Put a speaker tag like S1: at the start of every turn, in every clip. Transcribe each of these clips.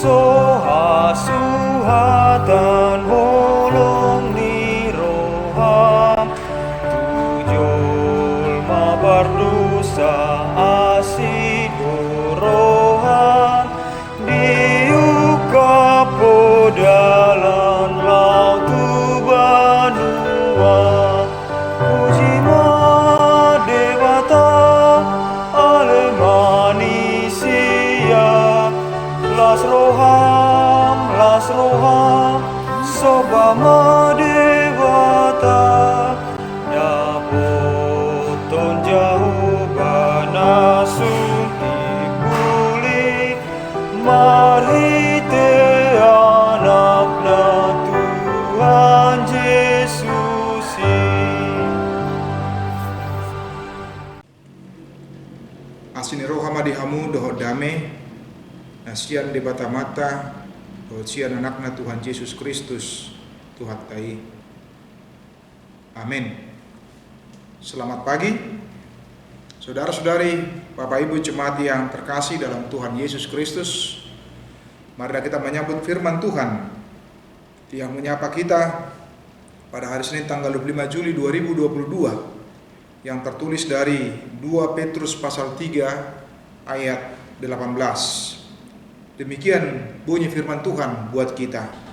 S1: soha suhatan holong ni roham tujul mabar dosa asido roham diuka podalan laut banua puji ma dewata ale manisia las roham soba ma dewata dapoton jauh bana sunti puli mari te anakna Tuhan Yesus.
S2: Asini roha madihamu doho dame nasian de batamata doho sian anakna Tuhan Yesus Kristus Tuhan tai. Amin. Selamat pagi saudara-saudari, Bapak Ibu jemaat yang terkasih dalam Tuhan Yesus Kristus. Mari kita menyambut firman Tuhan yang menyapa kita pada hari Senin tanggal 25 Juli 2022 yang tertulis dari 2 Petrus pasal 3 ayat 18. Demikian bunyi firman Tuhan buat kita.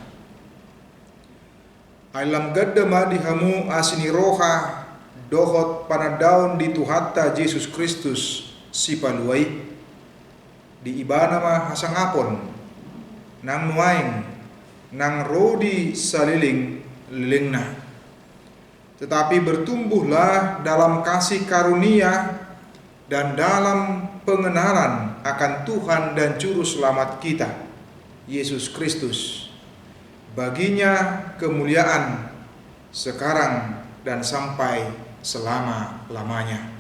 S2: Alam gadda madihamu asini roha dohot panadaun di Tuhatta Yesus Kristus si paluai di ibana ma hasangapon nang nuaing nang rodi saliling lilingna, tetapi bertumbuhlah dalam kasih karunia dan dalam pengenalan akan Tuhan dan Juru Selamat kita, Yesus Kristus. Baginya kemuliaan sekarang dan sampai selama-lamanya.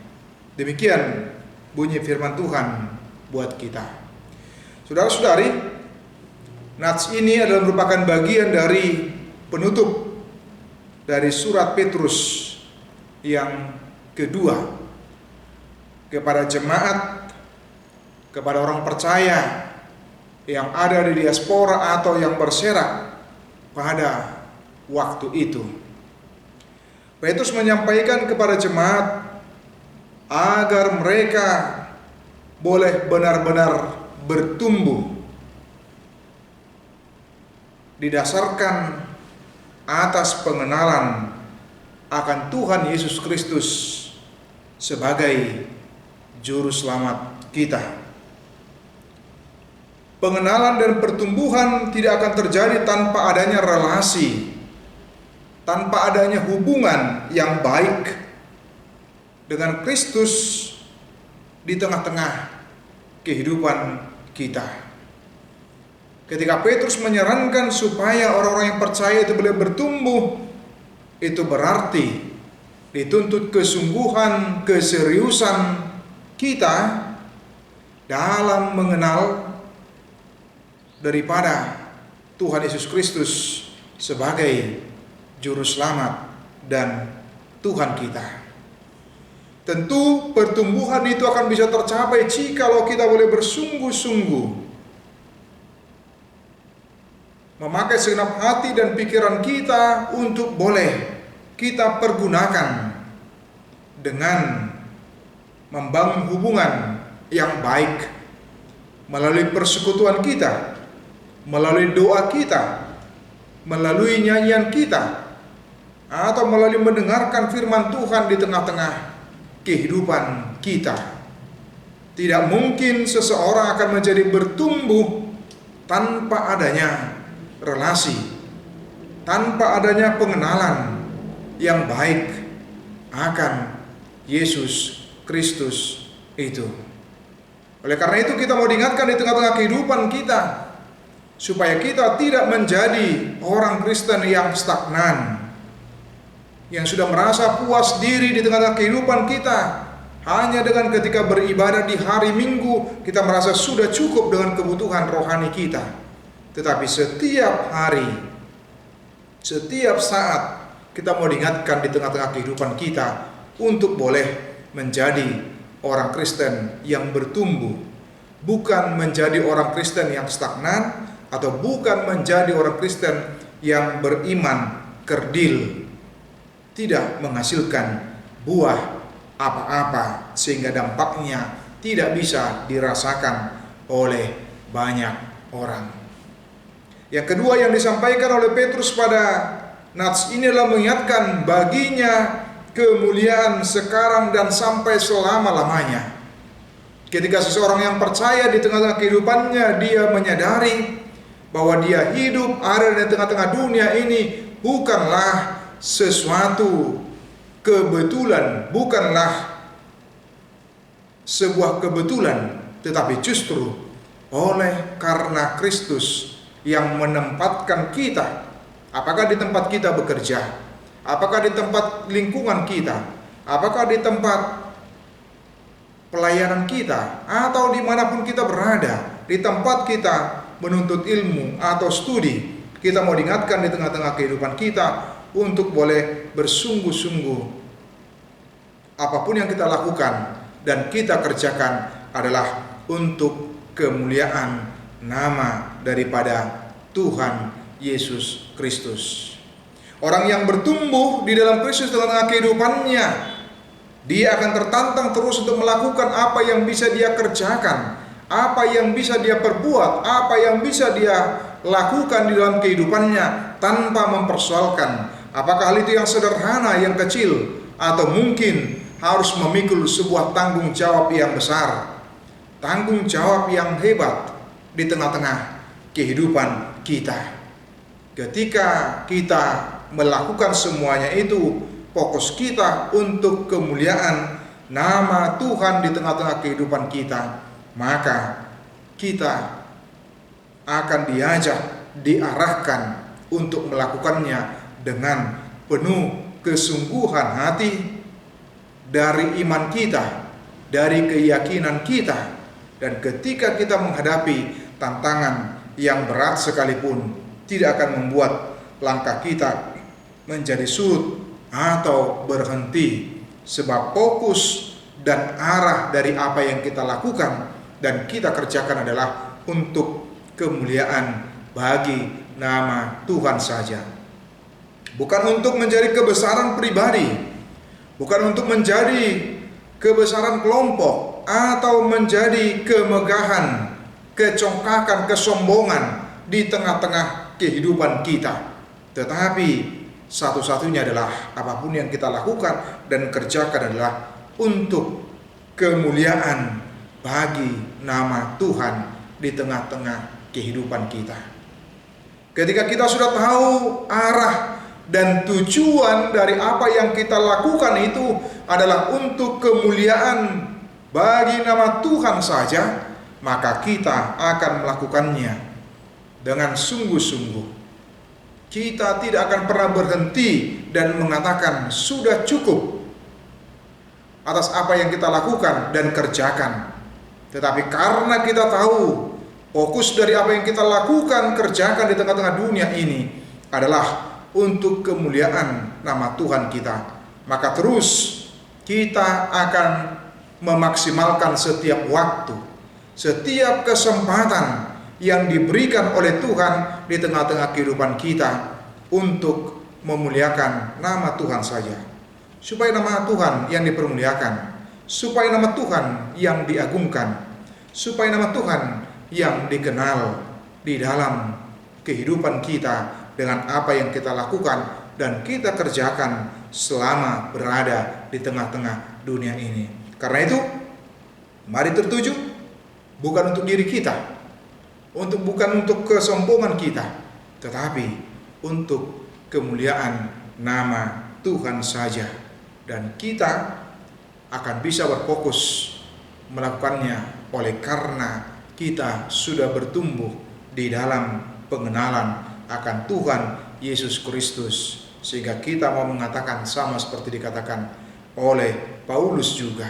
S2: Demikian bunyi firman Tuhan buat kita. Saudara-saudari, nats ini adalah merupakan bagian dari penutup dari surat Petrus yang kedua kepada jemaat, kepada orang percaya yang ada di diaspora atau yang berserak pada waktu itu. Petrus menyampaikan kepada jemaat agar mereka boleh benar-benar bertumbuh didasarkan atas pengenalan akan Tuhan Yesus Kristus sebagai Juru Selamat kita. Pengenalan dan pertumbuhan tidak akan terjadi tanpa adanya relasi, tanpa adanya hubungan yang baik dengan Kristus di tengah-tengah kehidupan kita. Ketika Petrus menyarankan supaya orang-orang yang percaya itu boleh bertumbuh, itu berarti dituntut kesungguhan, keseriusan kita dalam mengenal daripada Tuhan Yesus Kristus sebagai Juru Selamat dan Tuhan kita. Tentu pertumbuhan itu akan bisa tercapai jikalau kita boleh bersungguh-sungguh memakai segenap hati dan pikiran kita untuk boleh kita pergunakan dengan membangun hubungan yang baik melalui persekutuan kita, melalui doa kita, melalui nyanyian kita, atau melalui mendengarkan firman Tuhan di tengah-tengah kehidupan kita. Tidak mungkin seseorang akan menjadi bertumbuh tanpa adanya relasi, tanpa adanya pengenalan yang baik akan Yesus Kristus itu. Oleh karena itu kita mau diingatkan di tengah-tengah kehidupan kita supaya kita tidak menjadi orang Kristen yang stagnan, yang sudah merasa puas diri di tengah-tengah kehidupan kita. Hanya dengan ketika beribadah di hari Minggu kita merasa sudah cukup dengan kebutuhan rohani kita. Tetapi setiap hari, setiap saat kita mau diingatkan di tengah-tengah kehidupan kita untuk boleh menjadi orang Kristen yang bertumbuh, bukan menjadi orang Kristen yang stagnan atau bukan menjadi orang Kristen yang beriman kerdil, tidak menghasilkan buah apa-apa sehingga dampaknya tidak bisa dirasakan oleh banyak orang. Yang kedua yang disampaikan oleh Petrus pada nats ini adalah mengingatkan baginya kemuliaan sekarang dan sampai selama-lamanya. Ketika seseorang yang percaya di tengah-tengah kehidupannya, dia menyadari bahwa dia hidup ada di tengah-tengah dunia ini bukanlah sesuatu kebetulan, bukanlah sebuah kebetulan, tetapi justru oleh karena Kristus yang menempatkan kita, apakah di tempat kita bekerja, apakah di tempat lingkungan kita, apakah di tempat pelayanan kita, atau dimanapun kita berada, di tempat kita menuntut ilmu atau studi, kita mau diingatkan di tengah-tengah kehidupan kita untuk boleh bersungguh-sungguh. Apapun yang kita lakukan dan kita kerjakan adalah untuk kemuliaan nama daripada Tuhan Yesus Kristus. Orang yang bertumbuh di dalam Kristus dalam kehidupannya, dia akan tertantang terus untuk melakukan apa yang bisa dia kerjakan, apa yang bisa dia perbuat, apa yang bisa dia lakukan di dalam kehidupannya tanpa mempersoalkan apakah hal itu yang sederhana, yang kecil, atau mungkin harus memikul sebuah tanggung jawab yang besar, tanggung jawab yang hebat di tengah-tengah kehidupan kita. Ketika kita melakukan semuanya itu, fokus kita untuk kemuliaan nama Tuhan di tengah-tengah kehidupan kita, maka kita akan diajak, diarahkan untuk melakukannya dengan penuh kesungguhan hati dari iman kita, dari keyakinan kita. Dan ketika kita menghadapi tantangan yang berat sekalipun, tidak akan membuat langkah kita menjadi surut atau berhenti, sebab fokus dan arah dari apa yang kita lakukan dan kita kerjakan adalah untuk kemuliaan bagi nama Tuhan saja. Bukan untuk menjadi kebesaran pribadi, bukan untuk menjadi kebesaran kelompok atau menjadi kemegahan, kecongkakan, kesombongan di tengah-tengah kehidupan kita. Tetapi satu-satunya adalah apapun yang kita lakukan dan kerjakan adalah untuk kemuliaan bagi nama Tuhan di tengah-tengah kehidupan kita. Ketika kita sudah tahu arah dan tujuan dari apa yang kita lakukan itu adalah untuk kemuliaan bagi nama Tuhan saja, maka kita akan melakukannya dengan sungguh-sungguh. Kita tidak akan pernah berhenti dan mengatakan sudah cukup atas apa yang kita lakukan dan kerjakan. Tetapi karena kita tahu fokus dari apa yang kita lakukan, kerjakan di tengah-tengah dunia ini adalah untuk kemuliaan nama Tuhan kita, maka terus kita akan memaksimalkan setiap waktu, setiap kesempatan yang diberikan oleh Tuhan di tengah-tengah kehidupan kita untuk memuliakan nama Tuhan saja, supaya nama Tuhan yang dipermuliakan, supaya nama Tuhan yang diagungkan, supaya nama Tuhan yang dikenal di dalam kehidupan kita dengan apa yang kita lakukan dan kita kerjakan selama berada di tengah-tengah dunia ini. Karena itu, mari tertuju bukan untuk diri kita, bukan untuk kesombongan kita, tetapi untuk kemuliaan nama Tuhan saja. Dan kita akan bisa berfokus melakukannya oleh karena kita sudah bertumbuh di dalam pengenalan akan Tuhan Yesus Kristus, sehingga kita mau mengatakan sama seperti dikatakan oleh Paulus juga,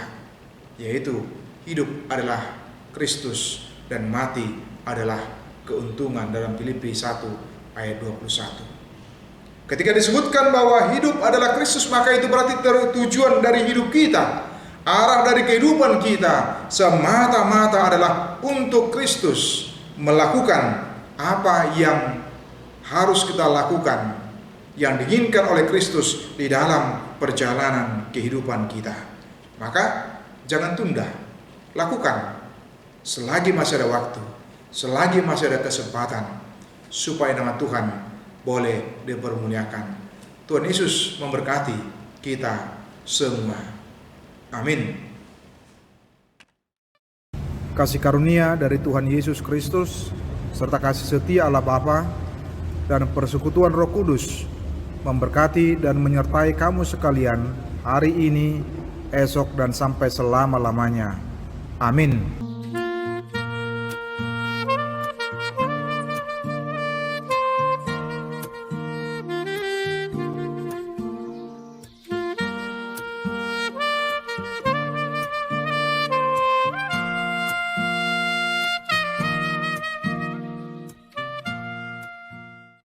S2: yaitu hidup adalah Kristus dan mati adalah keuntungan, dalam Filipi 1 ayat 21. Ketika disebutkan bahwa hidup adalah Kristus, maka itu berarti tujuan dari hidup kita, arah dari kehidupan kita semata-mata adalah untuk Kristus, melakukan apa yang harus kita lakukan, yang diinginkan oleh Kristus di dalam perjalanan kehidupan kita. Maka jangan tunda, lakukan selagi masih ada waktu, selagi masih ada kesempatan, supaya nama Tuhan boleh dipermuliakan. Tuhan Yesus memberkati kita semua. Amin. Kasih karunia dari Tuhan Yesus Kristus, serta kasih setia Allah Bapa, dan persekutuan Roh Kudus memberkati dan menyertai kamu sekalian hari ini, esok, dan sampai selama-lamanya. Amin.